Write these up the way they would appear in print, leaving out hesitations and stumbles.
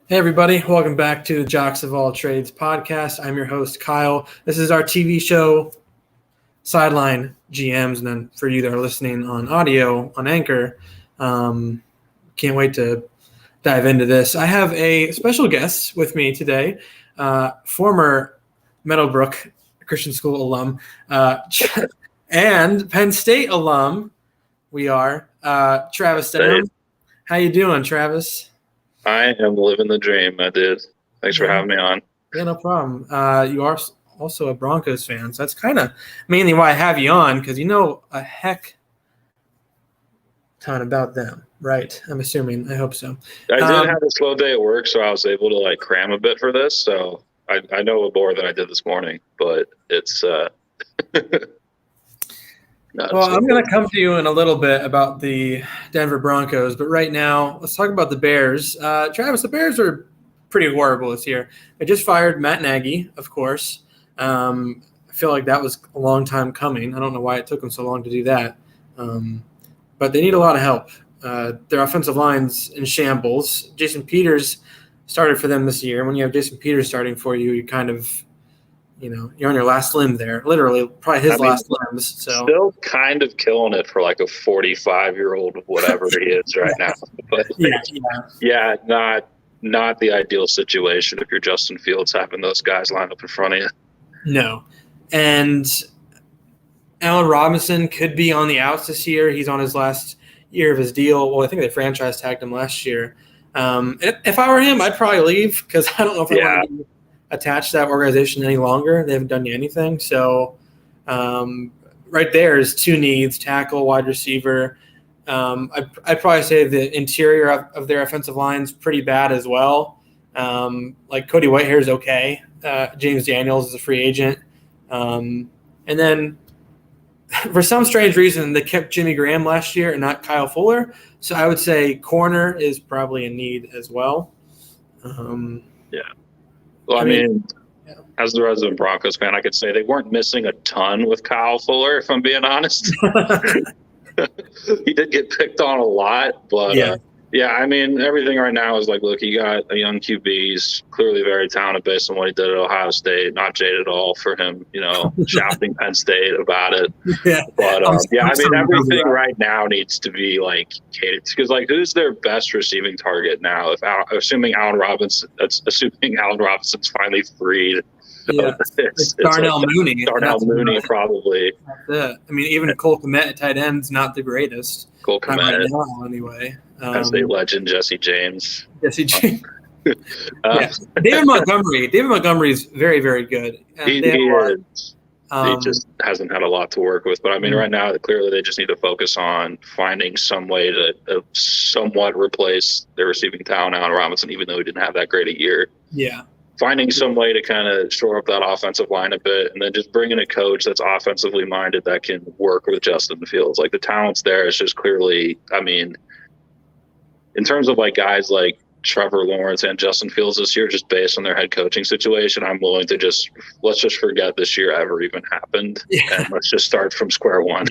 Hey, everybody. Welcome back to the Jocks of All Trades podcast. I'm your host, Kyle. This is our TV show, Sideline GMs. And then for you that are listening on audio on Anchor, can't wait to dive into this. I have a special guest with me today, former Meadowbrook Christian School alum and Penn State alum. We are Travis Denham. How you doing, Travis? I am living the dream, my dude. Thanks for having me on. Yeah, no problem. You are also a Broncos fan, so that's kind of mainly why I have you on, because you know a heck ton about them, right? I'm assuming. I hope so. I did have a slow day at work, so I was able to cram a bit for this. So I know more than I did this morning, but it's well, I'm going to come to you in a little bit about the Denver Broncos, but right now, let's talk about the Bears. Travis, the Bears are pretty horrible this year. They just fired Matt Nagy, of course. I feel like that was a long time coming. I don't know why it took them so long to do that. But they need a lot of help. Their offensive line's in shambles. Jason Peters started for them this year. When you have Jason Peters starting for you, you kind of – you're on your last limb there. Literally, probably his last limbs. So still kind of killing it for a 45-year-old, whatever he is right now. But not the ideal situation if you're Justin Fields having those guys lined up in front of you. No. And Allen Robinson could be on the outs this year. He's on his last year of his deal. Well, I think they franchise tagged him last year. If I were him, I'd probably leave because I don't know if I want to be attached to that organization any longer. They haven't done anything. So right there is two needs: tackle, wide receiver. I'd probably say the interior of their offensive line is pretty bad as well. Cody Whitehair is okay. James Daniels is a free agent. And then for some strange reason, they kept Jimmy Graham last year and not Kyle Fuller. So I would say corner is probably a need as well. Well, I mean, as the resident Broncos fan, I could say they weren't missing a ton with Kyle Fuller, if I'm being honest. He did get picked on a lot, but I mean, everything right now is look, you got a young QB. He's clearly very talented based on what he did at Ohio State. Not jaded at all for him, shouting Penn State about it. But I mean, everything right now needs to be catered because who's their best receiving target now? Assuming Allen Robinson's finally freed. Yeah, it's Darnell Mooney. Darnell Mooney, probably. That's it. I mean, even Cole Kmet at tight end's not the greatest. Cole Kmet, right now, anyway. Penn State legend Jesse James. David Montgomery. David Montgomery is very, very good. He is. He just hasn't had a lot to work with. But I mean, right now, clearly they just need to focus on finding some way to somewhat replace their receiving talent, Allen Robinson, even though he didn't have that great a year. Yeah. Finding some way to kind of shore up that offensive line a bit, and then just bringing a coach that's offensively minded that can work with Justin Fields. The talent's there. It's just clearly, I mean, in terms of guys like Trevor Lawrence and Justin Fields this year, just based on their head coaching situation, I'm willing to let's just forget this year ever even happened, and let's just start from square one.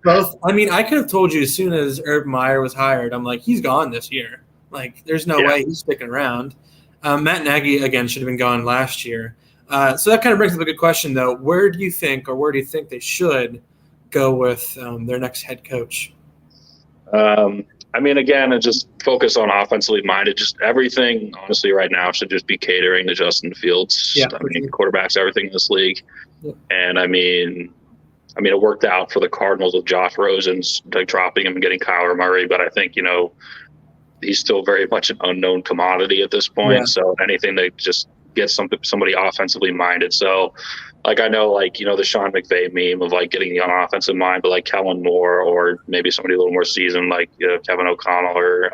Both. I mean, I could have told you as soon as Urban Meyer was hired, I'm like, he's gone this year. There's no way he's sticking around. Matt Nagy, again, should have been gone last year. So that kind of brings up a good question, though. Where do you think they should go with their next head coach? I mean, again, just focus on offensively minded. Just everything, honestly, right now should just be catering to Justin Fields. Yeah, I mean, quarterbacks, everything in this league. Yeah. And I mean, it worked out for the Cardinals with Josh Rosen's dropping him and getting Kyler Murray, but I think he's still very much an unknown commodity at this point. Yeah. So anything to just get somebody offensively minded. So I know the Sean McVay meme of getting the offensive mind, but Kellen Moore or maybe somebody a little more seasoned Kevin O'Connell or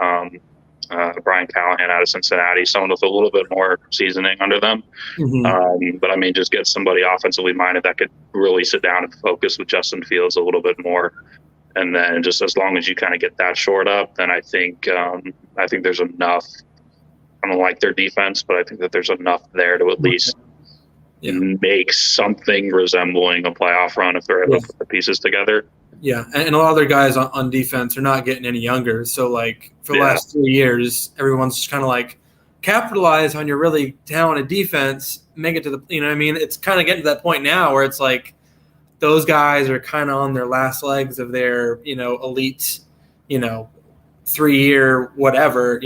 Brian Callahan out of Cincinnati, someone with a little bit more seasoning under them. Mm-hmm. But I mean, just get somebody offensively minded that could really sit down and focus with Justin Fields a little bit more. And then just as long as you kind of get that shored up, then I think there's enough. I don't like their defense, but I think that there's enough there to at least make something resembling a playoff run if they're able to put the pieces together. Yeah, and a lot of their guys on defense are not getting any younger. So, for the last 3 years, everyone's just kind of capitalize on your really talented defense, make it to the, it's kind of getting to that point now where it's like those guys are kind of on their last legs of their, elite, 3-year whatever,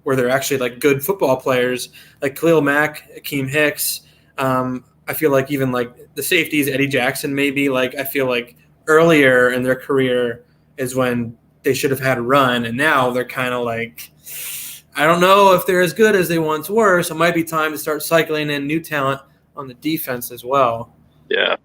where they're actually like good football players like Khalil Mack, Akeem Hicks. I feel like even like the safeties, Eddie Jackson, maybe, like I feel like earlier in their career is when they should have had a run, and now they're kind of like, I don't know if they're as good as they once were, so it might be time to start cycling in new talent on the defense as well. Yeah.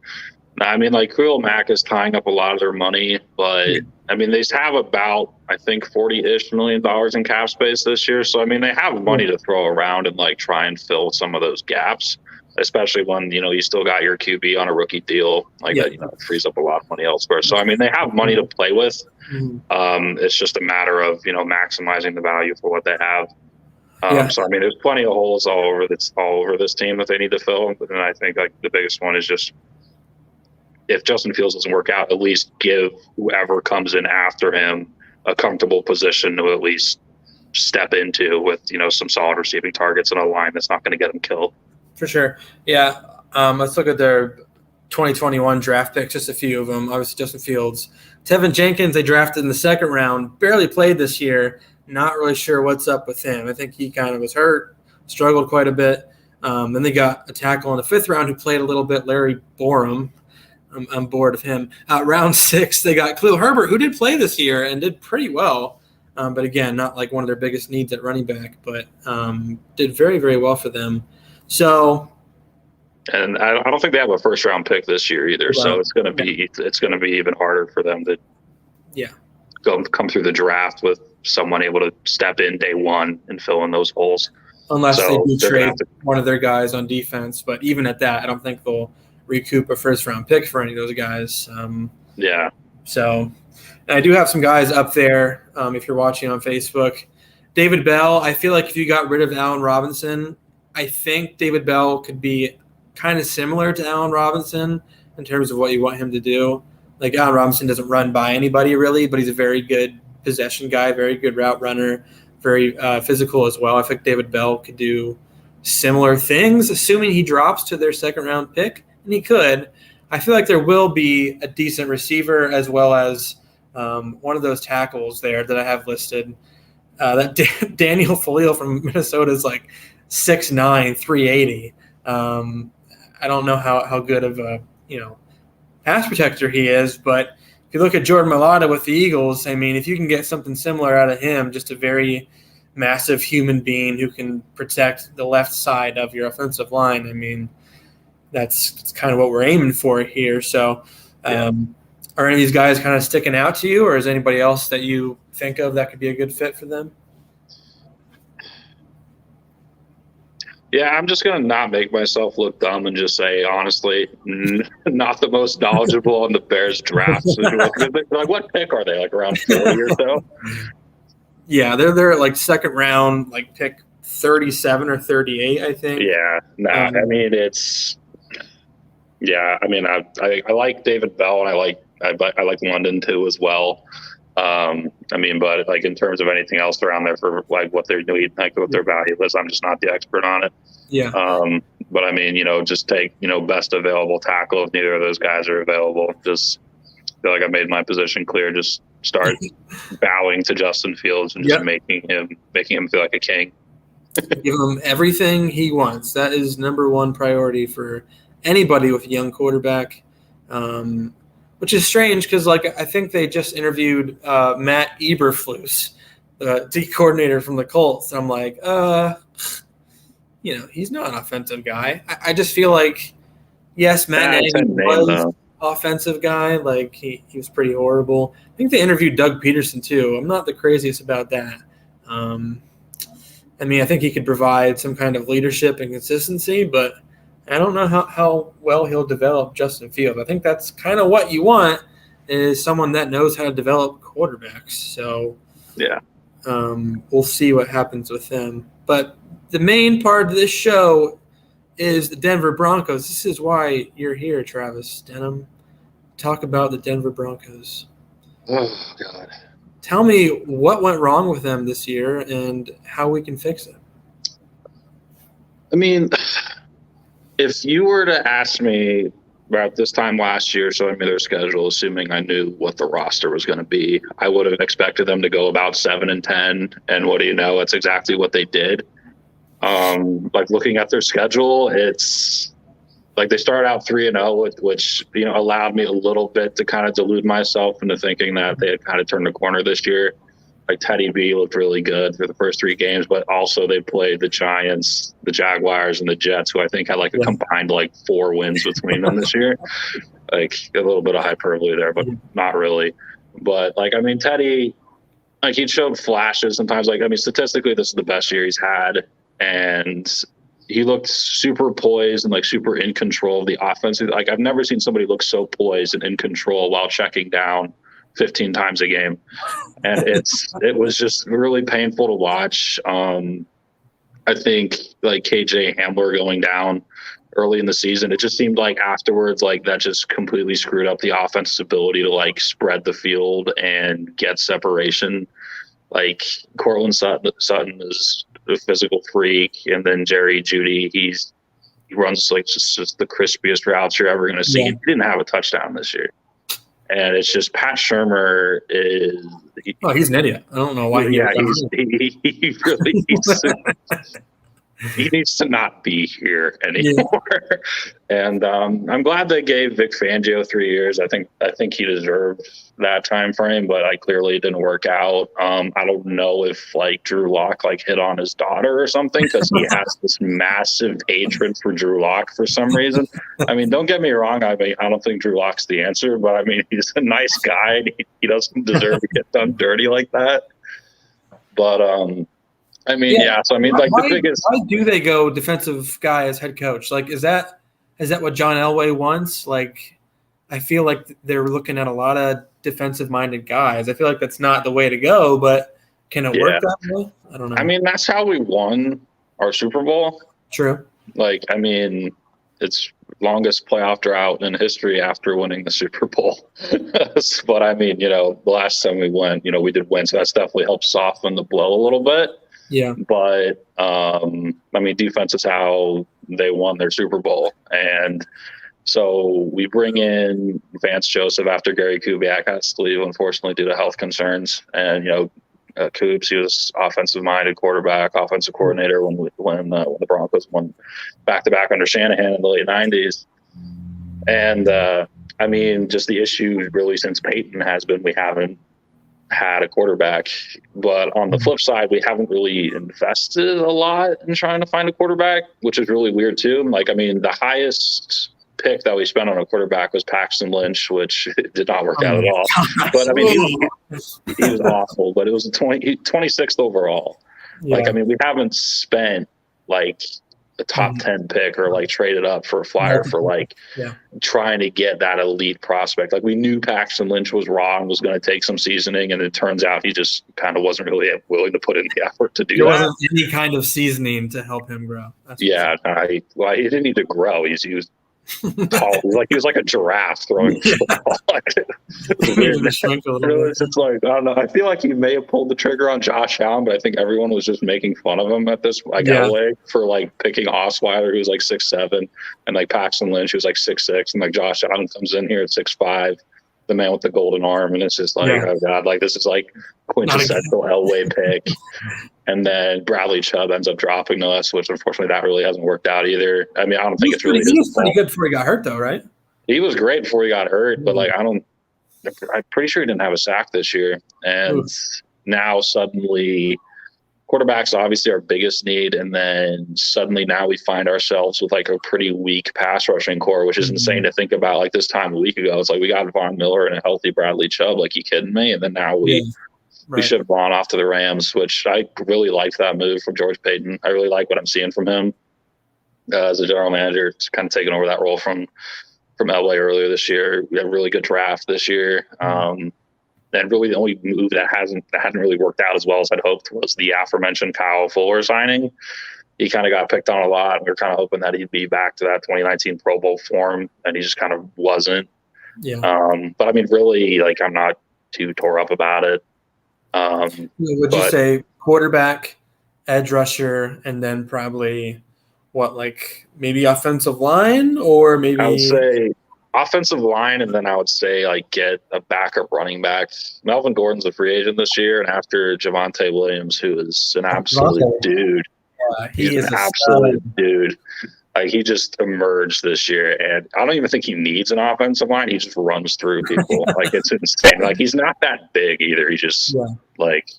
I mean, like Khalil Mack is tying up a lot of their money, but I mean, they have about, I think, $40-ish million in cap space this year. So, I mean, they have money to throw around and like try and fill some of those gaps, especially when, you still got your QB on a rookie deal. Like that, it frees up a lot of money elsewhere. So, I mean, they have money to play with. It's just a matter of, maximizing the value for what they have. So, I mean, there's plenty of holes all over this team that they need to fill. But then I think like the biggest one is just, if Justin Fields doesn't work out, at least give whoever comes in after him a comfortable position to at least step into with, some solid receiving targets and a line that's not going to get him killed. For sure. Yeah. Let's look at their 2021 draft picks, just a few of them. Obviously, Justin Fields. Tevin Jenkins, they drafted in the second round, barely played this year. Not really sure what's up with him. I think he kind of was hurt, struggled quite a bit. Then they got a tackle in the fifth round who played a little bit, Larry Borum. I'm bored of him. Round 6, they got Khalil Herbert, who did play this year and did pretty well. But again, not like one of their biggest needs at running back, but did very, very well for them. So, and I don't think they have a first round pick this year either. Wow. So it's going to be even harder for them to come through the draft with someone able to step in day one and fill in those holes. Unless they do trade one of their guys on defense, but even at that, I don't think they'll recoup a first-round pick for any of those guys. So I do have some guys up there if you're watching on Facebook. David Bell, I feel like if you got rid of Allen Robinson, I think David Bell could be kind of similar to Allen Robinson in terms of what you want him to do. Like Allen Robinson doesn't run by anybody really, but he's a very good possession guy, very good route runner, very physical as well. I think David Bell could do similar things, assuming he drops to their second-round pick. And he could. I feel like there will be a decent receiver as well as one of those tackles there that I have listed. That Daniel Falio from Minnesota is like 6'9", 380. I don't know how good of a pass protector he is, but if you look at Jordan Mailata with the Eagles, I mean, if you can get something similar out of him, just a very massive human being who can protect the left side of your offensive line, I mean, that's kind of what we're aiming for here. So are any of these guys kind of sticking out to you, or is anybody else that you think of that could be a good fit for them? Yeah, I'm just going to not make myself look dumb and just say, honestly, not the most knowledgeable on the Bears draft. Like, what pick are they, like around 40 or so? Yeah, they're like second round, like pick 37 or 38, I think. Yeah, I mean, it's – yeah, I mean, I like David Bell, and I like London too as well. I mean, but like in terms of anything else around there for like what they're doing, like what their value is, I'm just not the expert on it. Yeah. But I mean, just take best available tackle if neither of those guys are available. Just feel like I made my position clear. Just start bowing to Justin Fields and just making him feel like a king. Give him everything he wants. That is number one priority for anybody with a young quarterback, which is strange because, like, I think they just interviewed Matt Eberflus, the D coordinator from the Colts. And I'm like, he's not an offensive guy. I just feel like, yes, Matt Nagy was an offensive guy. Like, he was pretty horrible. I think they interviewed Doug Peterson, too. I'm not the craziest about that. I mean, I think he could provide some kind of leadership and consistency, but I don't know how well he'll develop Justin Fields. I think that's kind of what you want, is someone that knows how to develop quarterbacks. So we'll see what happens with them. But the main part of this show is the Denver Broncos. This is why you're here, Travis Denham. Talk about the Denver Broncos. Oh, God. Tell me what went wrong with them this year and how we can fix it. I mean, if you were to ask me about this time last year, showing me their schedule, assuming I knew what the roster was going to be, I would have expected them to go about 7-10. And what do you know? That's exactly what they did. Like looking at their schedule, it's like they started out 3-0, which allowed me a little bit to kind of delude myself into thinking that they had kind of turned the corner this year. Like Teddy B looked really good for the first 3 games, but also they played the Giants, the Jaguars, and the Jets, who I think had like a combined like 4 wins between them this year. Like a little bit of hyperbole there, but not really. But like, I mean, Teddy, like he showed flashes sometimes. Like, I mean, statistically, this is the best year he's had, and he looked super poised and like super in control of the offense. Like I've never seen somebody look so poised and in control while checking down 15 times a game. And it was just really painful to watch. I think like KJ Hamler going down early in the season, it just seemed like afterwards, like that just completely screwed up the offense's ability to like spread the field and get separation. Like Cortland Sutton is a physical freak, and then Jerry Jeudy, he runs like just the crispiest routes you're ever going to see. He didn't have a touchdown this year. And it's just Pat Shurmur is. He's an idiot. I don't know why. He really he needs to not be here anymore. Yeah. And I'm glad they gave Vic Fangio 3 years. I think he deserved that time frame, but I clearly didn't work out. I don't know if like Drew Lock like hit on his daughter or something, because he has this massive hatred for Drew Lock for some reason. I mean, don't get me wrong. I don't think Drew Lock's the answer, but I mean, he's a nice guy. And he doesn't deserve to get done dirty like that. But I mean, so I mean, like the biggest. Why do they go defensive guy as head coach? Like, is that what John Elway wants? Like, I feel like they're looking at a lot of defensive-minded guys. I feel like that's not the way to go, but can it work that way? I don't know. I mean, that's how we won our Super Bowl. True. Like, I mean, it's longest playoff drought in history after winning the Super Bowl. But I mean, the last time we went, we did win, so that's definitely helped soften the blow a little bit. Yeah. But, I mean, defense is how they won their Super Bowl. And so we bring in Vance Joseph after Gary Kubiak has to leave, unfortunately, due to health concerns. And, Coops, he was offensive-minded quarterback, offensive coordinator when the Broncos won back-to-back under Shanahan in the late 90s. And, I mean, just the issue really since Peyton has been we haven't had a quarterback. But on the flip side, we haven't really invested a lot in trying to find a quarterback, which is really weird too. Like, I mean, the highest pick that we spent on a quarterback was Paxton Lynch, which did not work out at all. But I mean, he was awful, but it was 26th overall. Yeah. Like, I mean, we haven't spent like a top 10 pick or like traded up for a flyer for like trying to get that elite prospect. Like, we knew Paxton Lynch was raw and was going to take some seasoning, and it turns out he just kind of wasn't really willing to put in the effort to do that. There wasn't any kind of seasoning to help him grow. He didn't need to grow. He was tall. He was like a giraffe throwing football. It's like, I don't know. I feel like he may have pulled the trigger on Josh Allen, but I think everyone was just making fun of him at this way for like picking Osweiler, who was like 6'7", and like Paxton Lynch, who was like 6'6", and like Josh Allen comes in here at 6'5", the man with the golden arm, and it's just like, oh god, like this is like quintessential Elway pick. And then Bradley Chubb ends up dropping to us, which unfortunately that really hasn't worked out either. I mean, I don't think it's really. He was pretty good before he got hurt, though, right? He was great before he got hurt, but like I'm pretty sure he didn't have a sack this year. And now suddenly, quarterback's obviously our biggest need, and then suddenly now we find ourselves with like a pretty weak pass rushing core, which is insane to think about. Like this time a week ago, it's like we got Von Miller and a healthy Bradley Chubb. Like, you kidding me? And then now we should have gone off to the Rams, which I really liked that move from George Payton. I really like what I'm seeing from him as a general manager. It's kind of taking over that role from Elway earlier this year. We had a really good draft this year. And really the only move that hadn't really worked out as well as I'd hoped was the aforementioned Kyle Fuller signing. He kind of got picked on a lot. We were kind of hoping that he'd be back to that 2019 Pro Bowl form, and he just kind of wasn't. Yeah. But I mean, really, like, I'm not too tore up about it. Would you say quarterback, edge rusher, and then probably like maybe offensive line or maybe I would say offensive line, and then I would say like get a backup running back. Melvin Gordon's a free agent this year, and after Javonte Williams, who is an absolute dude. He's he is an a absolute stud. dude. Like he just emerged this year, and I don't even think he needs an offensive line. He just runs through people. Like it's insane. Like he's not that big either. He just like,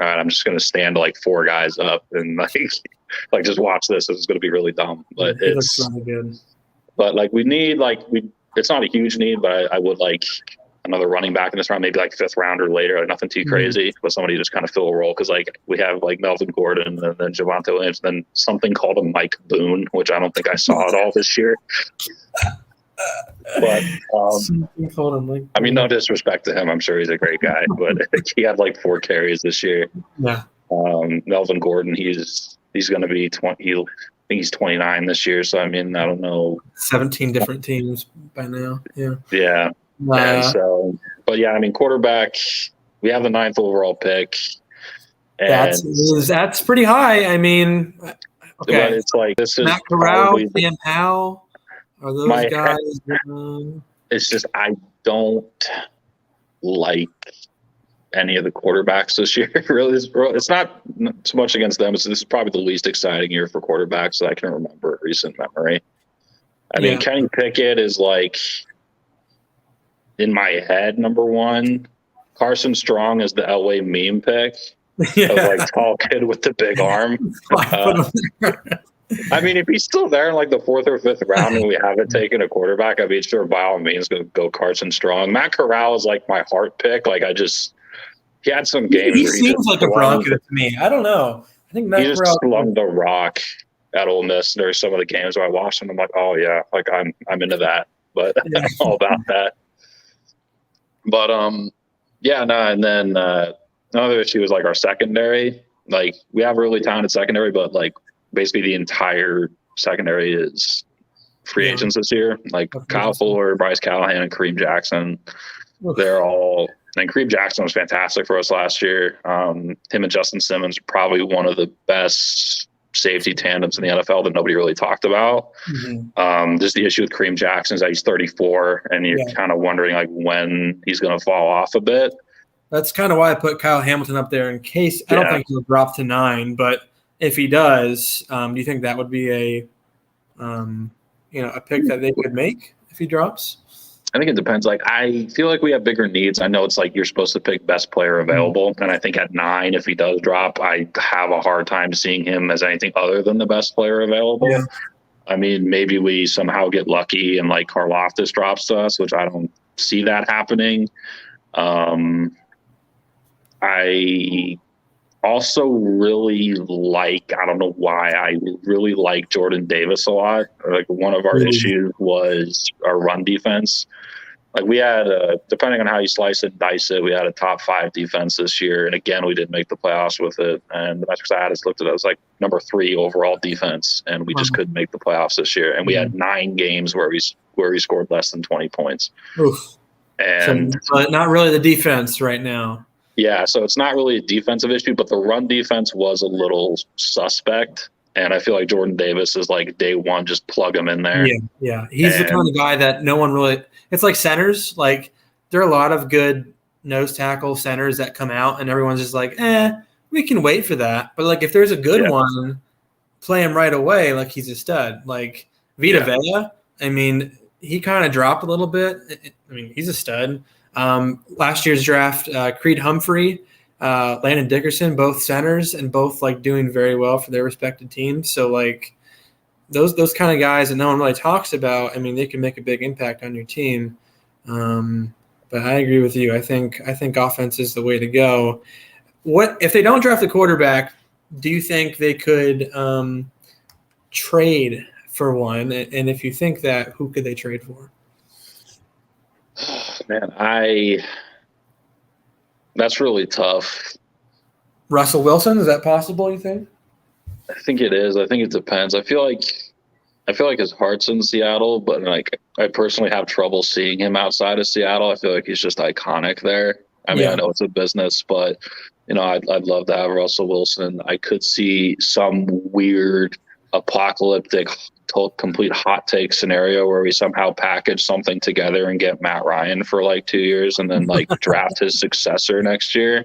all right, I'm just gonna stand like 4 guys up and like just watch this. It's gonna be really dumb, but He looks really good. But like we need it's not a huge need, but I would like another running back in this round, maybe like 5th round or later, like nothing too crazy, but somebody just kind of fill a role. Cause like we have like Melvin Gordon and then Javonte Williams, and then something called a Mike Boone, which I don't think I saw at all this year. But I mean, no disrespect to him. I'm sure he's a great guy, but he had like 4 carries this year. Yeah. Melvin Gordon, he's going to be 20. I think he's 29 this year. So, I mean, I don't know. 17 different teams by now. Yeah. Yeah. And so, but yeah, I mean, quarterback, we have the 9th overall pick. And that's pretty high. I mean, okay. But it's like, this is Matt Corral, Sam Howell. Are those guys? It's just, I don't like any of the quarterbacks this year. Really, it's not so much against them. This is probably the least exciting year for quarterbacks that I can remember in recent memory. I mean, Kenny Pickett is like, in my head, number 1. Carson Strong is the Elway meme pick. Of like tall kid with the big arm. I mean, if he's still there in like the 4th or 5th round and we haven't taken a quarterback, I'd be sure by all means go Carson Strong. Matt Corral is like my heart pick. Like he had some games. He seems like a Bronco to me. I don't know. I think Matt Corral just slung the rock at Ole Miss. There's some of the games where I watched them. I'm like, oh yeah, like I'm into that. But I'm all about that. But and then another issue is like our secondary. Like we have a really talented secondary, but like basically the entire secondary is free agents this year. Like Kyle Fuller, Bryce Callahan, and Kareem Jackson. They're all, and Kareem Jackson was fantastic for us last year. Him and Justin Simmons are probably one of the best safety tandems in the NFL that nobody really talked about. Just the issue with Kareem Jackson is that he's 34, and you're kind of wondering like when he's going to fall off a bit. That's kind of why I put Kyle Hamilton up there in case. I don't think he'll drop to 9, but if he does, do you think that would be a pick that they could make if he drops? I think it depends. Like, I feel like we have bigger needs. I know it's like you're supposed to pick best player available. And I think at 9, if he does drop, I have a hard time seeing him as anything other than the best player available. Yeah. I mean, maybe we somehow get lucky and like Karlaftis drops to us, which I don't see that happening. I also really like, I don't know why, I really like Jordan Davis a lot. Like one of our issues was our run defense. Like we had, depending on how you slice it and dice it, we had a top 5 defense this year. And again, we didn't make the playoffs with it. And the metrics I had looked at it, it was like number 3 overall defense. And we just couldn't make the playoffs this year. And we had 9 games where we scored less than 20 points. Oof. And so, not really the defense right now. Yeah, so it's not really a defensive issue, but the run defense was a little suspect. And I feel like Jordan Davis is like day one, just plug him in there. Yeah. He's the kind of guy that no one really – it's like centers. Like there are a lot of good nose tackle centers that come out, and everyone's just like, we can wait for that. But, like, if there's a good one, play him right away like he's a stud. Like Vita Vea, I mean, he kind of dropped a little bit. I mean, he's a stud. Last year's draft, Creed Humphrey, Landon Dickerson, both centers and both like doing very well for their respective teams. So like those kind of guys that no one really talks about, I mean, they can make a big impact on your team. But I agree with you. I think offense is the way to go. What if they don't draft a quarterback? Do you think they could trade for one? And if you think that, who could they trade for? Man, that's really tough. Russell Wilson, is that possible, you think? I think it is. I think it depends. I feel like his heart's in Seattle, but like I personally have trouble seeing him outside of Seattle. I feel like he's just iconic there. I mean, I know it's a business, but I'd love to have Russell Wilson. I could see some weird apocalyptic, complete hot take scenario where we somehow package something together and get Matt Ryan for like 2 years and then like draft his successor next year.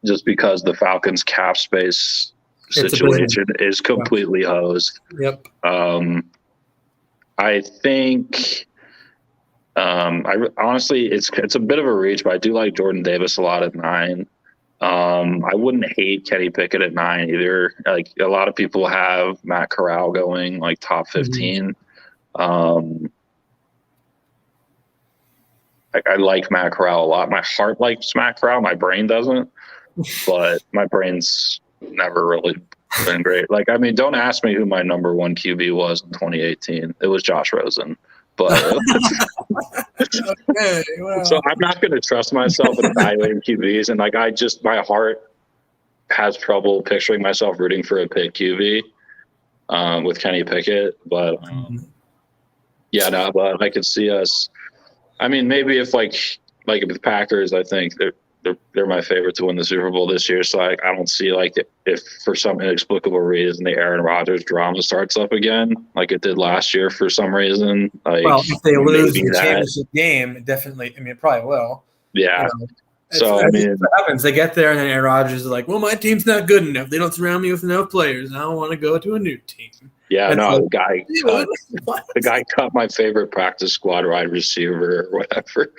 Just because the Falcons cap space situation is completely hosed. Yep. I think honestly it's a bit of a reach, but I do like Jordan Davis a lot at 9. I wouldn't hate Kenny Pickett at 9 either. Like a lot of people have Matt Corral going like top 15. I like Matt Corral a lot. My heart likes Matt Corral. My brain doesn't, but my brain's never really been great. Like, I mean, don't ask me who my number 1 QB was in 2018. It was Josh Rosen. But okay, well. So I'm not going to trust myself in evaluating QBs, and like my heart has trouble picturing myself rooting for a Pitt QB with Kenny Pickett. But but I could see us. I mean, maybe if like with the Packers, I think they're my favorite to win the Super Bowl this year. So I don't see like if for some inexplicable reason the Aaron Rodgers drama starts up again, like it did last year for some reason. Like, well, if they lose the championship game, definitely. I mean, it probably will. Yeah. You know, so I mean, what happens? They get there, and then Aaron Rodgers is like, "Well, my team's not good enough. They don't surround me with enough players. I don't want to go to a new team." Yeah, That's no, the guy cut my favorite practice squad wide receiver or whatever.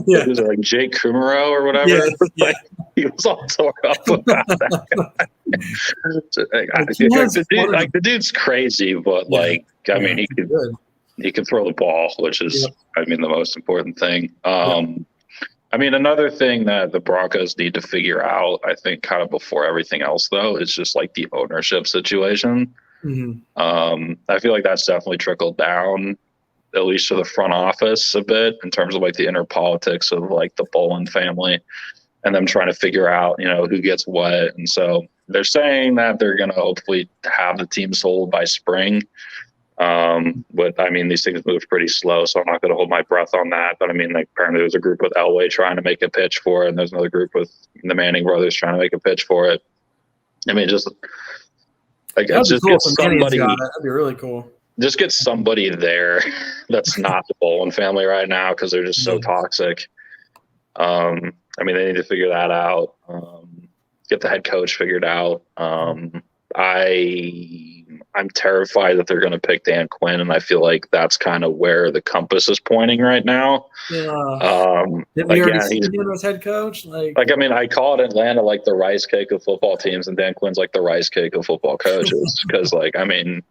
Yeah. It was like Jake Kumaro or whatever. Yes, yeah. Like, he was all tore up about that guy. The dude's crazy, but like, I mean, he can throw the ball, which is, I mean, the most important thing. I mean, another thing that the Broncos need to figure out, I think, kind of before everything else, though, is just like the ownership situation. I feel like that's definitely trickled down, at least to the front office a bit, in terms of like the inner politics of like the Bolin family and them trying to figure out, you know, who gets what. And so they're saying that they're going to hopefully have the team sold by spring. But I mean, these things move pretty slow, so I'm not going to hold my breath on that. But I mean, like apparently there's a group with Elway trying to make a pitch for it, and there's another group with the Manning brothers trying to make a pitch for it. I mean, just like just cool get somebody. That'd be really cool. Just get somebody there that's not the Bolin family right now because they're just so toxic. I mean, they need to figure that out. Get the head coach figured out. I'm terrified that they're going to pick Dan Quinn, and I feel like that's kind of where the compass is pointing right now. Yeah. Did we already see him as head coach? Like, I mean, I call it Atlanta like the rice cake of football teams, and Dan Quinn's like the rice cake of football coaches. Because, like, I mean,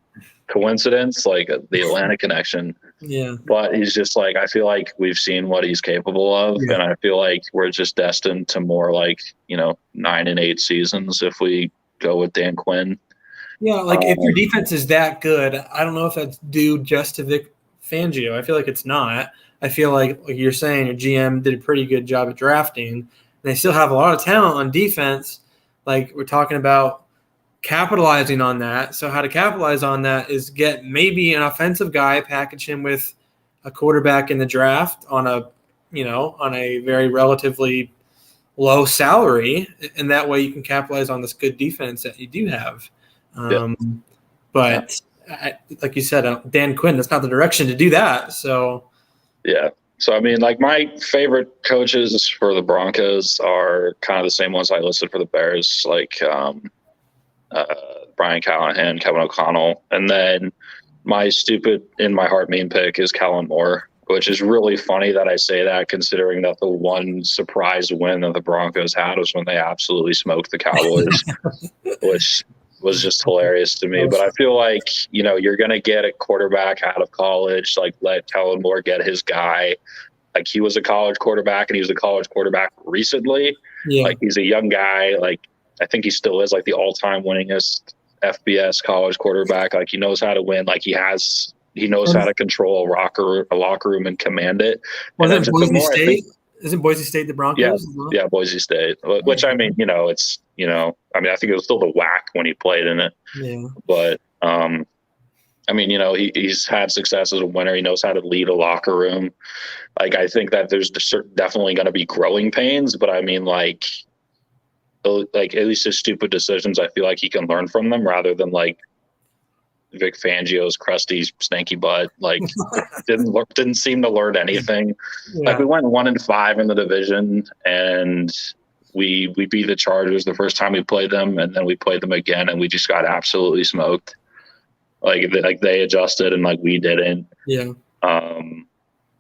coincidence, like the Atlanta connection. Yeah. But he's just like, I feel like we've seen what he's capable of, and I feel like we're just destined to more like, 9 and 8 seasons if we go with Dan Quinn. Yeah, like if your defense is that good, I don't know if that's due just to Vic Fangio. I feel like it's not. I feel like you're saying, your GM did a pretty good job at drafting. And they still have a lot of talent on defense. Like we're talking about capitalizing on that. So how to capitalize on that is get maybe an offensive guy, package him with a quarterback in the draft on a very relatively low salary, and that way you can capitalize on this good defense that you do have. But like you said, Dan Quinn, that's not the direction to do that. So, yeah. So, I mean, like my favorite coaches for the Broncos are kind of the same ones I listed for the Bears, like Brian Callahan, Kevin O'Connell. And then my stupid in my heart mean pick is Kellen Moore, which is really funny that I say that considering that the one surprise win that the Broncos had was when they absolutely smoked the Cowboys, which was just hilarious to me. But I feel like, you're going to get a quarterback out of college, like let Kellen Moore get his guy. Like he was a college quarterback and he was a college quarterback recently. Yeah. Like he's a young guy. Like I think he still is like the all-time winningest FBS college quarterback. Like he knows how to win. Like he knows how to control a locker room and command it. Wasn't Boise State? Isn't Boise State the Broncos? Yeah, Boise State. Which I mean, it's I mean, I think it was still the WAC when he played in it. Yeah. But I mean, he's had success as a winner. He knows how to lead a locker room. Like I think that there's definitely going to be growing pains, but I mean, like like at least his stupid decisions, I feel like he can learn from them rather than like Vic Fangio's crusty, stanky butt. Like didn't seem to learn anything. Yeah. Like we went 1-5 in the division, and we beat the Chargers the first time we played them, and then we played them again, and we just got absolutely smoked. Like they adjusted and like we didn't. Yeah.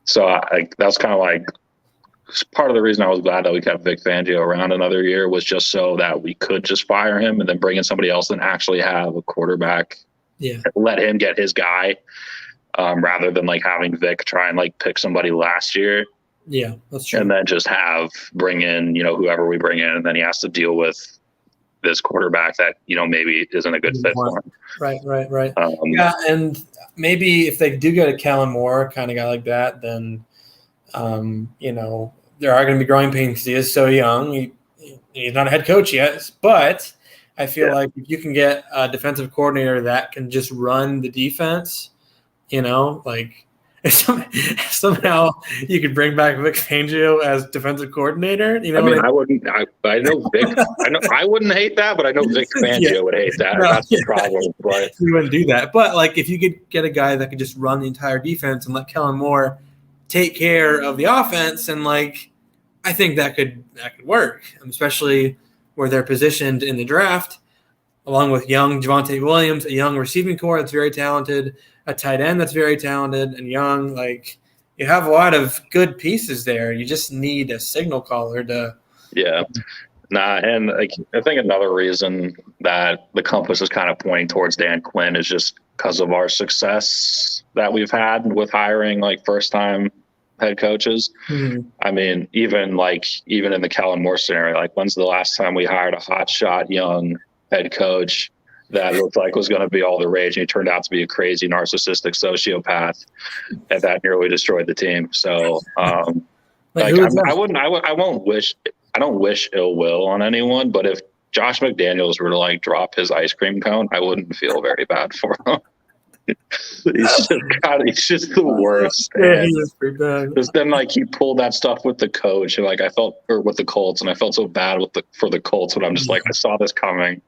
So that's kind of like part of the reason I was glad that we kept Vic Fangio around another year was just so that we could just fire him and then bring in somebody else and actually have a quarterback. Yeah. Let him get his guy, rather than like having Vic try and like pick somebody last year. Yeah, that's true. And then just bring in, whoever we bring in, and then he has to deal with this quarterback that, maybe isn't a good fit for him. Right. Yeah, and maybe if they do go to Kellen Moore, kind of guy like that, then, there are going to be growing pains because he is so young. He's not a head coach yet, but I feel like if you can get a defensive coordinator that can just run the defense, like if somehow you could bring back Vic Fangio as defensive coordinator. I wouldn't. I know Vic. I wouldn't hate that, but I know Vic Fangio would hate that. That's the problem. But you wouldn't do that. But like if you could get a guy that could just run the entire defense and let Kellen Moore take care of the offense, and like I think that could work, especially where they're positioned in the draft, along with young Javonte Williams, a young receiving core that's very talented, a tight end that's very talented and young. Like you have a lot of good pieces there. You just need a signal caller to. Yeah. And like I think another reason that the compass is kind of pointing towards Dan Quinn is just because of our success that we've had with hiring like first-time head coaches. Mm-hmm. I mean, even in the Kellen Moore scenario, like when's the last time we hired a hotshot young head coach that looked like was going to be all the rage, and he turned out to be a crazy narcissistic sociopath, and that nearly destroyed the team. So, I don't wish ill will on anyone, but if Josh McDaniels were to like drop his ice cream cone, I wouldn't feel very bad for him. He's just the worst. Yeah, he is pretty bad. Because then like he pulled that stuff with the coach, and like with the Colts, and I felt so bad for the Colts, but I'm just like I saw this coming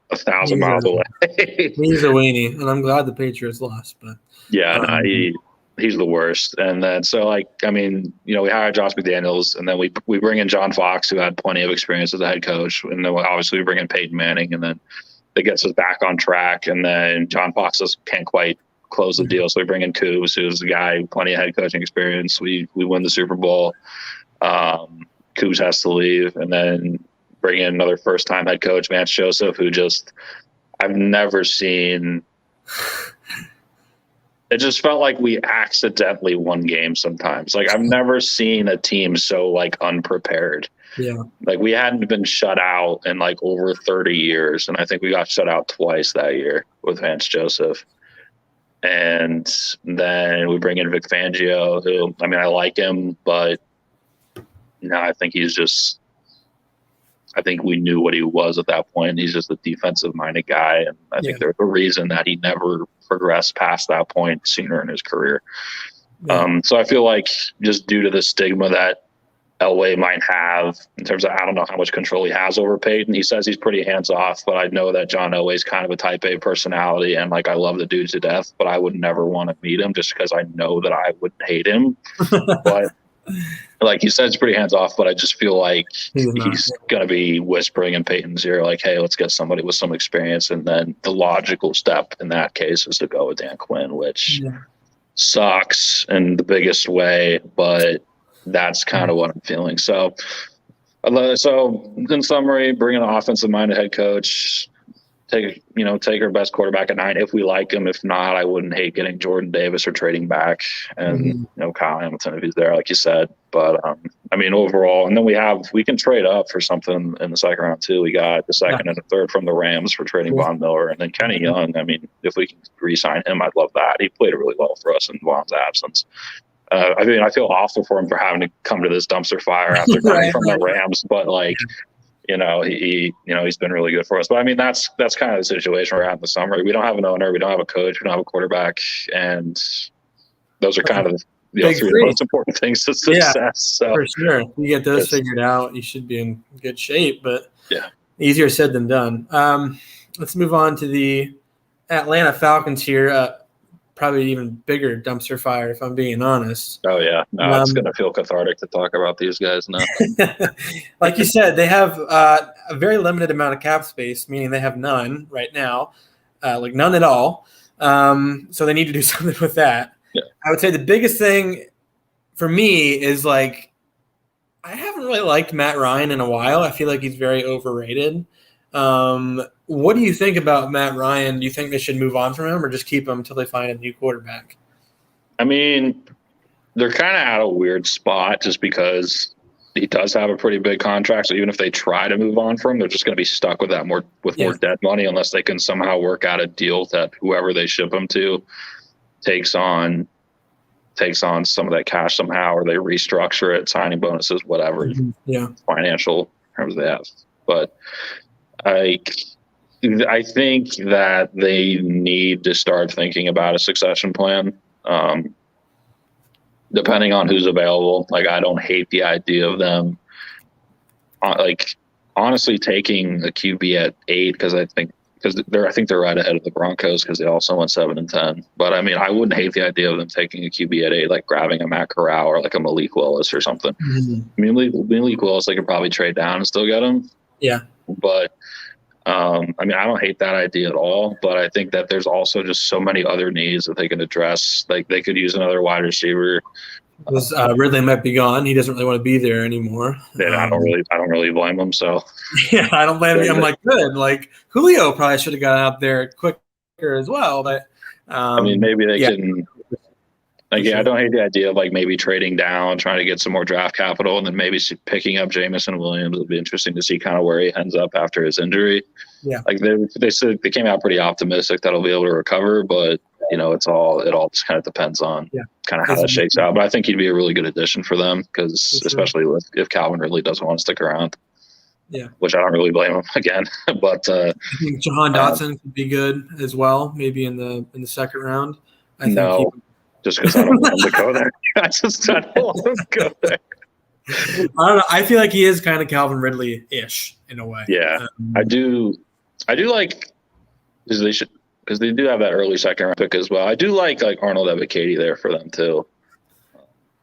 1,000 miles away. He's a weenie, and I'm glad the Patriots lost. But he's the worst. And then so like I mean, we hired Josh McDaniels, and then we bring in John Fox, who had plenty of experience as a head coach, and then obviously we bring in Peyton Manning, and then that gets us back on track. And then John Fox can't quite close the deal. So we bring in Coos, who's a guy, plenty of head coaching experience. We win the Super Bowl. Coos has to leave. And then bring in another first-time head coach, Vance Joseph, who I've never seen. It just felt like we accidentally won games sometimes. Like I've never seen a team so like unprepared. Yeah. Like we hadn't been shut out in like over 30 years. And I think we got shut out twice that year with Vance Joseph. And then we bring in Vic Fangio, who, I mean, I like him, but I think I think we knew what he was at that point. He's just a defensive minded guy. And I think there's a reason that he never progressed past that point sooner in his career. Yeah. So I feel like just due to the stigma that Elway might have in terms of, I don't know how much control he has over Peyton. He says he's pretty hands off, but I know that John Elway's kind of a type A personality, and like I love the dude to death, but I would never want to meet him just because I know that I would hate him. But like he said, it's pretty hands off, but I just feel like he's going to be whispering in Peyton's ear, like, hey, let's get somebody with some experience. And then the logical step in that case is to go with Dan Quinn, which sucks in the biggest way, but that's kind of what I'm feeling. So in summary, bring in an offensive-minded head coach, take our best quarterback at 9 if we like him. If not, I wouldn't hate getting Jordan Davis or trading back, and Kyle Hamilton if he's there, like you said. But I mean, overall, and then we can trade up for something in the second round too. We got the second and the third from the Rams for trading Von Miller, and then Kenny Young. I mean, if we can re-sign him, I'd love that. He played really well for us in Von's absence. I mean, I feel awful for him for having to come to this dumpster fire after coming from the Rams, but like, he's been really good for us. But I mean, that's kind of the situation we're at in the summer. We don't have an owner, we don't have a coach, we don't have a quarterback, and those are kind of big three of the three. most important things to success. So for sure. You get those figured out, you should be in good shape, but yeah. Easier said than done. Let's move on to the Atlanta Falcons here. Probably even bigger dumpster fire, if I'm being honest. Oh, yeah. No, it's going to feel cathartic to talk about these guys now. Like you said, they have a very limited amount of cap space, meaning they have none right now, like none at all. So they need to do something with that. Yeah. I would say the biggest thing for me is like I haven't really liked Matt Ryan in a while. I feel like he's very overrated. What do you think about Matt Ryan? Do you think they should move on from him or just keep him until they find a new quarterback? I mean, they're kind of at a weird spot just because he does have a pretty big contract. So even if they try to move on from him, they're just going to be stuck with that more dead money unless they can somehow work out a deal that whoever they ship him to takes on some of that cash somehow, or they restructure it, signing bonuses, whatever financial terms they have. But I think that they need to start thinking about a succession plan, depending on who's available. Like, I don't hate the idea of them, honestly taking a QB at 8 because I think they're right ahead of the Broncos because they also went 7-10. But I mean, I wouldn't hate the idea of them taking a QB at 8, like grabbing a Matt Corral or like a Malik Willis or something. Mm-hmm. I mean, Malik Willis, they could probably trade down and still get him. Yeah. But I mean, I don't hate that idea at all. But I think that there's also just so many other needs that they can address. Like, they could use another wide receiver. Ridley might be gone. He doesn't really want to be there anymore. Yeah, I don't really blame him. So yeah, I don't blame him. I'm like, good. Like, Julio probably should have got out there quicker as well. But I mean, maybe they can. Like, I don't hate the idea of like maybe trading down, trying to get some more draft capital, and then maybe picking up Jamison Williams. It'll be interesting to see kind of where he ends up after his injury. Yeah, like they said they came out pretty optimistic that he'll be able to recover, but it all just kind of depends on kind of how that shakes out. But I think he'd be a really good addition for them because especially if Calvin Ridley doesn't want to stick around. Yeah, which I don't really blame him again. But I think Jahan Dotson could be good as well, maybe in the second round. Just because I don't want him to go there. I don't want him to go there. I don't know. I feel like he is kind of Calvin Ridley-ish in a way. Yeah, I do like because they do have that early second round pick as well. I do like Arnold Ebiketie there for them too.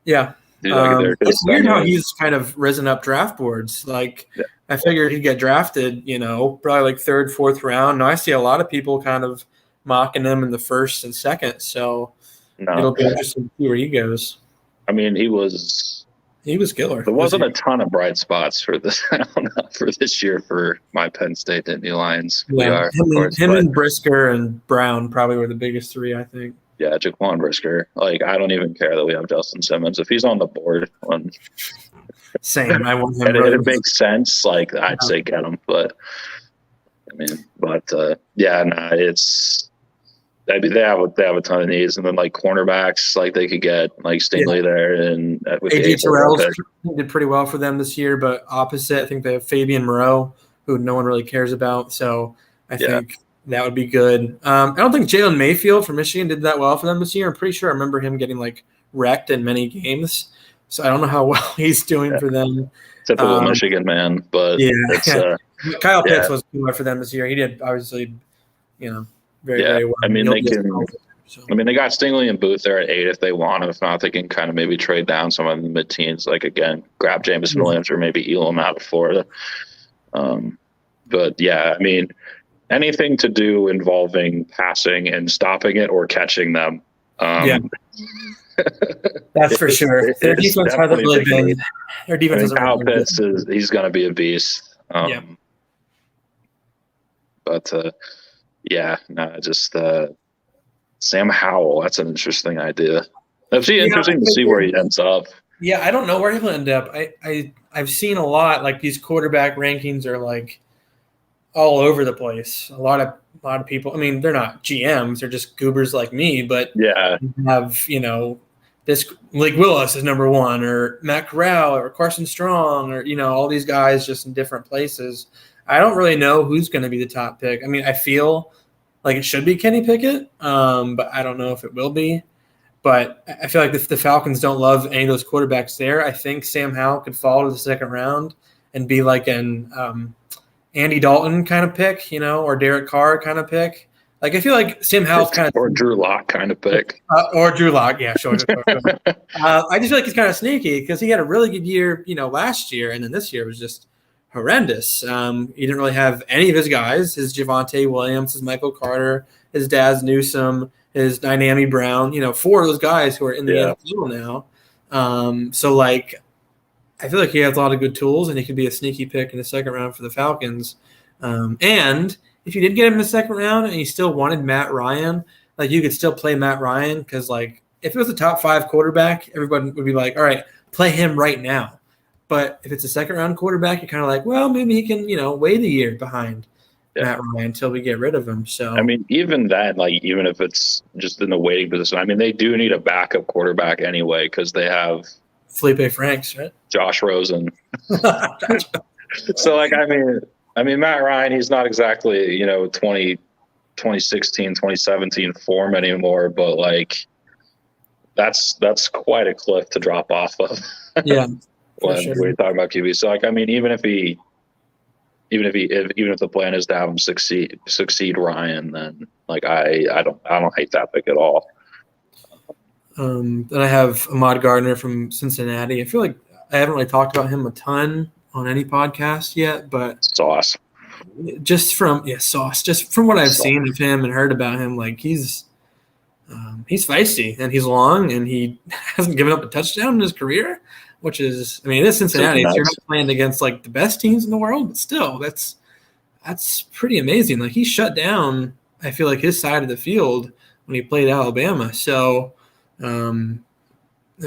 Yeah. It's weird how he's kind of risen up draft boards. Like, I figured he'd get drafted, probably like third, fourth round. Now I see a lot of people kind of mocking him in the first and second. So it'll be interesting to see where he goes. I mean, he was killer. There wasn't a ton of bright spots for this year for my Penn State Nittany Lions. Yeah, him and Brisker and Brown probably were the biggest three, I think. Yeah, Jaquan Brisker. Like, I don't even care that we have Justin Simmons. If he's on the board, same. I want him. And it makes sense. Like, I'd say get him, but I mean, it's. They have a ton of needs, and then like cornerbacks, like they could get like Stingley there, and with AJ Terrell did pretty well for them this year. But opposite, I think they have Fabian Moreau, who no one really cares about. So I think that would be good. I don't think Jalen Mayfield from Michigan did that well for them this year. I'm pretty sure I remember him getting like wrecked in many games. So I don't know how well he's doing for them. Typical Michigan man, but Kyle Pitts was good for them this year. He did obviously, very well. I mean, they got Stingley and Booth there at 8 if they want. If not, they can kind of maybe trade down some of the mid-teens. Like, again, grab Jameson Williams or maybe Elam out of Florida. But yeah, I mean, anything to do involving passing and stopping it or catching them. That's for sure. Their defense hasn't really been. Their defense hasn't Kyle really Pitts he's going to be a beast. But. Sam Howell. That's an interesting idea. It'll be interesting to see where he ends up. Yeah, I don't know where he'll end up. I've seen a lot, like, these quarterback rankings are like all over the place. A lot of people. I mean, they're not GMs; they're just goobers like me. But you have this Malik Willis is number 1, or Matt Corral, or Carson Strong, or all these guys just in different places. I don't really know who's going to be the top pick. I mean, I feel like it should be Kenny Pickett, but I don't know if it will be. But I feel like if the Falcons don't love any of those quarterbacks there, I think Sam Howell could fall to the second round and be like an Andy Dalton kind of pick, or Derek Carr kind of pick. Like I feel like Sam Howell's kind of or Drew Lock kind of pick, or Drew Lock, yeah, sure. I just feel like he's kind of sneaky because he had a really good year, last year, and then this year was just horrendous. He didn't really have any of his guys. His Javonte Williams, his Michael Carter, his Daz Newsome, his Dynami Brown. 4 of those guys who are in the NFL now. So like, I feel like he has a lot of good tools, and he could be a sneaky pick in the second round for the Falcons. And if you did get him in the second round and you still wanted Matt Ryan, like you could still play Matt Ryan because like if it was a top 5 quarterback, everybody would be like, all right, play him right now. But if it's a second round quarterback, you're kind of like, well, maybe he can, wait a year behind Matt Ryan until we get rid of him. So I mean, even that, like even if it's just in the waiting position, I mean, they do need a backup quarterback anyway because they have Felipe Franks, right? Josh Rosen. So like, I mean, Matt Ryan, he's not exactly, 2016, 2017 form anymore, but like that's quite a cliff to drop off of. Yeah. when we're talking about QB. So like, I mean, even if the plan is to have him succeed Ryan, then like I don't hate that pick at all. Then I have Ahmad Gardner from Cincinnati. I feel like I haven't really talked about him a ton on any podcast yet, but Sauce. Just from what I've seen of him and heard about him, like he's feisty and he's long and he hasn't given up a touchdown in his career, which is, I mean, it is Cincinnati. So you're not playing against like the best teams in the world, but still, that's pretty amazing. Like he shut down, I feel like his side of the field when he played Alabama. So, I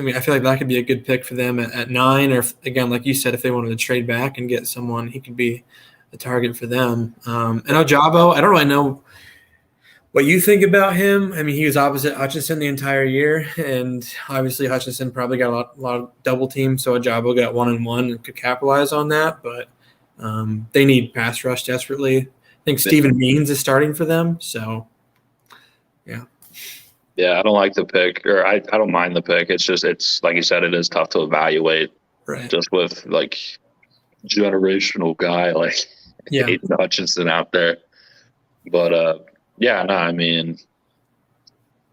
mean, I feel like that could be a good pick for them at 9, or again, like you said, if they wanted to trade back and get someone, he could be a target for them. And Ojabo, I don't really know what you think about him. I mean, he was opposite Hutchinson the entire year, and obviously Hutchinson probably got a lot of double teams, so Ojabo got 1-on-1 and could capitalize on that. But they need pass rush desperately. I think Steven Means is starting for them, so yeah. Yeah, I don't like the pick, or I don't mind the pick. It's like you said, it is tough to evaluate, right? Just with like generational guy like Aiden Hutchinson out there. But I mean,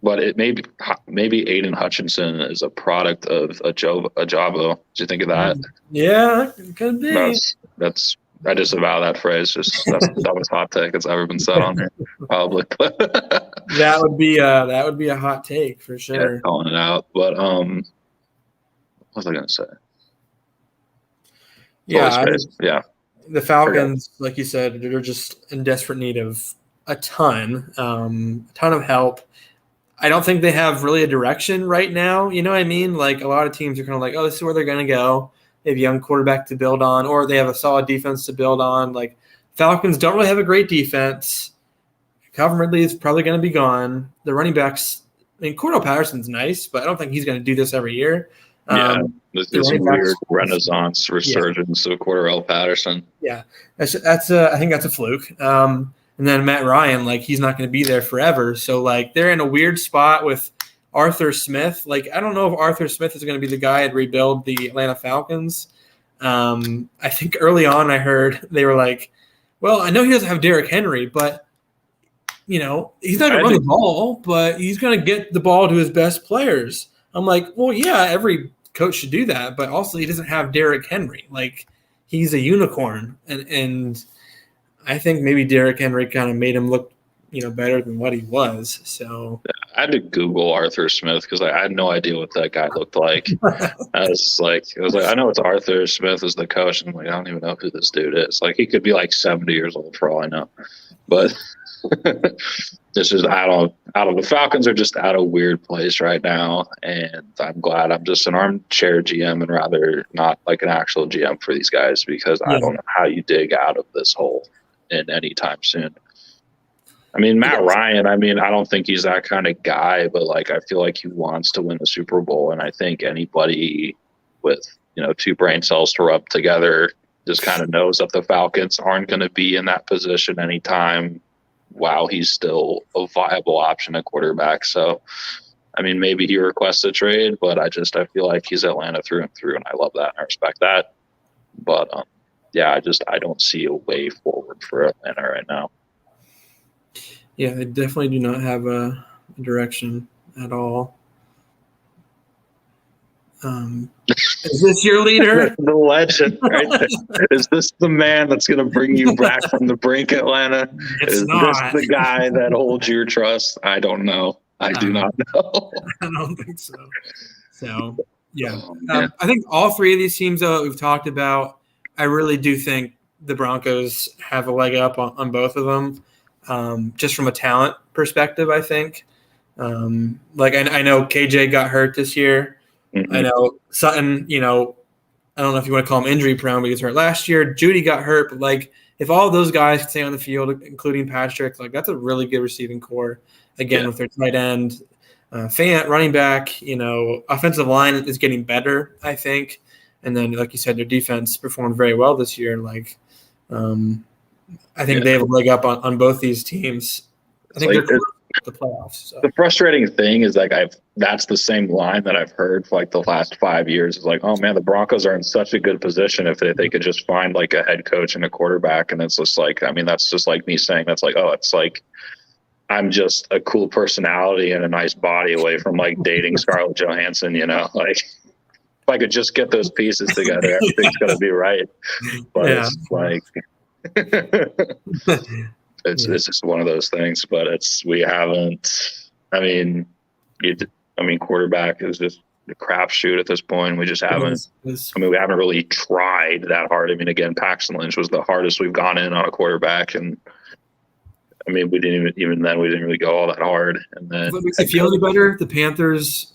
but it maybe Aiden Hutchinson is a product of Ojabo. Did you think of that? Yeah, it could be. I disavow that phrase. That's the dumbest hot take that's ever been said on here, probably. that would be a hot take for sure. Yeah, calling it out. But what was I going to say? Yeah, the Falcons, like you said, they're just in desperate need of a ton of help. I don't think they have really a direction right now. You know what I mean? Like a lot of teams are kind of like, oh, this is where they're going to go. They have a young quarterback to build on, or they have a solid defense to build on. Like Falcons don't really have a great defense. Calvin Ridley is probably going to be gone. The running backs, I mean, Cordell Patterson's nice, but I don't think he's going to do this every year. This is a weird renaissance resurgence of Cordell Patterson. Yeah, I think that's a fluke. And then Matt Ryan, like he's not going to be there forever. So like they're in a weird spot with Arthur Smith. Like I don't know if Arthur Smith is going to be the guy to rebuild the Atlanta Falcons. I think early on I heard they were like, well, I know he doesn't have Derrick Henry, but he's not going to run the ball, but he's going to get the ball to his best players. I'm like, well, yeah, every coach should do that, but also he doesn't have Derrick Henry. Like he's a unicorn, and I think maybe Derrick Henry kind of made him look, better than what he was. So I had to Google Arthur Smith because I had no idea what that guy looked like. I was like, I know it's Arthur Smith as the coach, and I'm like, I don't even know who this dude is. Like he could be like 70 years old for all I know, but. This is out of the Falcons are just at a weird place right now, and I'm glad I'm just an armchair GM and rather not like an actual GM for these guys because I don't know how you dig out of this hole in any time soon. I mean, Matt Ryan, I don't think he's that kind of guy, but like I feel like he wants to win the Super Bowl, and I think anybody with 2 brain cells to rub together just kind of knows that the Falcons aren't going to be in that position anytime. Wow, he's still a viable option at quarterback. So I mean, maybe he requests a trade, but I feel like he's Atlanta through and through, and I love that and I respect that. But yeah, I don't see a way forward for Atlanta right now. Yeah, I definitely do not have a direction at all. Is this your leader? The legend, right there. Is this the man that's going to bring you back from the brink, Atlanta? It's not. This the guy that holds your trust? I don't know. I do not know. I don't think so. So, yeah. Yeah. I think all three of these teams, though, that we've talked about, I really do think the Broncos have a leg up on both of them, just from a talent perspective, I think. Like, I know KJ got hurt this year. Mm-hmm. I know Sutton, I don't know if you want to call him injury prone, but he was hurt last year. Judy got hurt, but like if all of those guys can stay on the field, including Patrick, like that's a really good receiving core. Again, with their tight end, Fant, running back, offensive line is getting better, I think. And then, like you said, their defense performed very well this year. Like, I think they have a leg up on both these teams. I think they're the playoffs. So. The frustrating thing is that's the same line that I've heard for like the last 5 years. It's like, oh man, the Broncos are in such a good position if they could just find like a head coach and a quarterback. And it's just like, I mean, that's just like me saying that's like, oh, it's like I'm just a cool personality and a nice body away from like dating Scarlett Johansson, like if I could just get those pieces together, everything's gonna be right. But it's like it's just one of those things. But we haven't. I mean, quarterback is just a crapshoot at this point. We just haven't. I mean, we haven't really tried that hard. I mean, again, Paxton Lynch was the hardest we've gone in on a quarterback, and I mean, we didn't even then we didn't really go all that hard. And then if it makes you feel any better, the Panthers,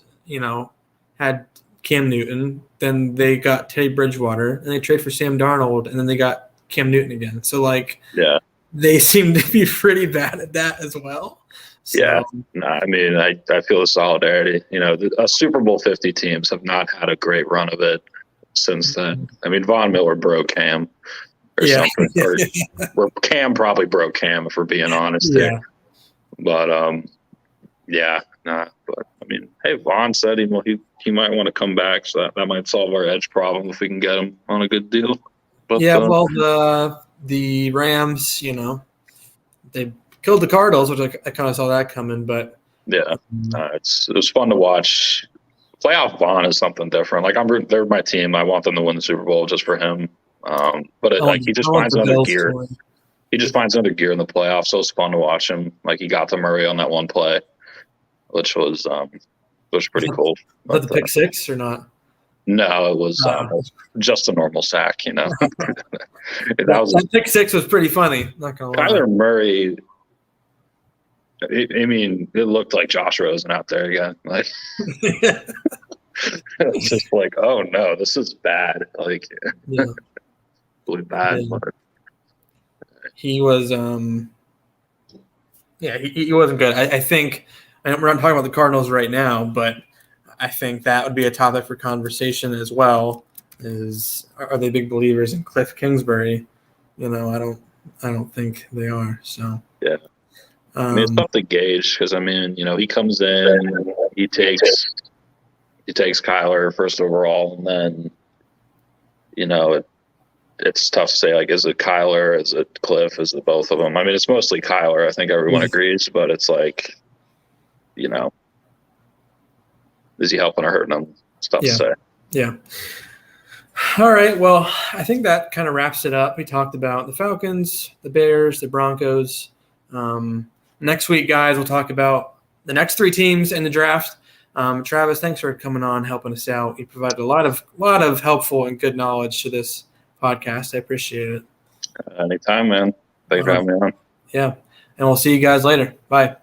had Cam Newton, then they got Teddy Bridgewater, and they trade for Sam Darnold, and then they got Cam Newton again. So like, they seem to be pretty bad at that as well. So, yeah, no, I mean, I feel the solidarity. A Super Bowl 50 teams have not had a great run of it since then. I mean, Von Miller broke Cam or something, or Cam probably broke Cam, if we're being honest. Yeah. But but I mean, hey, Von said he might want to come back, so that might solve our edge problem if we can get him on a good deal. But well, the Rams, they killed the Cardinals, which I kind of saw that coming. But it was fun to watch. Playoff Von is something different. Like they're my team. I want them to win the Super Bowl just for him. He just finds another gear. He just finds another gear in the playoffs. So it's fun to watch him. Like he got to Murray on that one play, which was pretty cool. Was that the pick six or not? No, it was just a normal sack. That pick six was pretty funny. Not gonna lie. Kyler Murray. It looked like Josh Rosen out there again. Like it's just like, oh no, this is bad. Like, really bad. Yeah. He was, he wasn't good. I think we're not talking about the Cardinals right now, but I think that would be a topic for conversation as well. Are they big believers in Cliff Kingsbury? I don't think they are. So yeah. It's tough to gauge because he comes in, he takes Kyler first overall, and then it's tough to say, like, is it Kyler, is it Cliff, is it both of them? I mean, it's mostly Kyler. I think everyone agrees, but it's like, is he helping or hurting them? It's tough to say. Yeah. All right. Well, I think that kind of wraps it up. We talked about the Falcons, the Bears, the Broncos. Next week, guys, we'll talk about the next three teams in the draft. Travis, thanks for coming on, helping us out. You provided a lot of helpful and good knowledge to this podcast. I appreciate it. Anytime, man. Thanks for having me on. Yeah. And we'll see you guys later. Bye.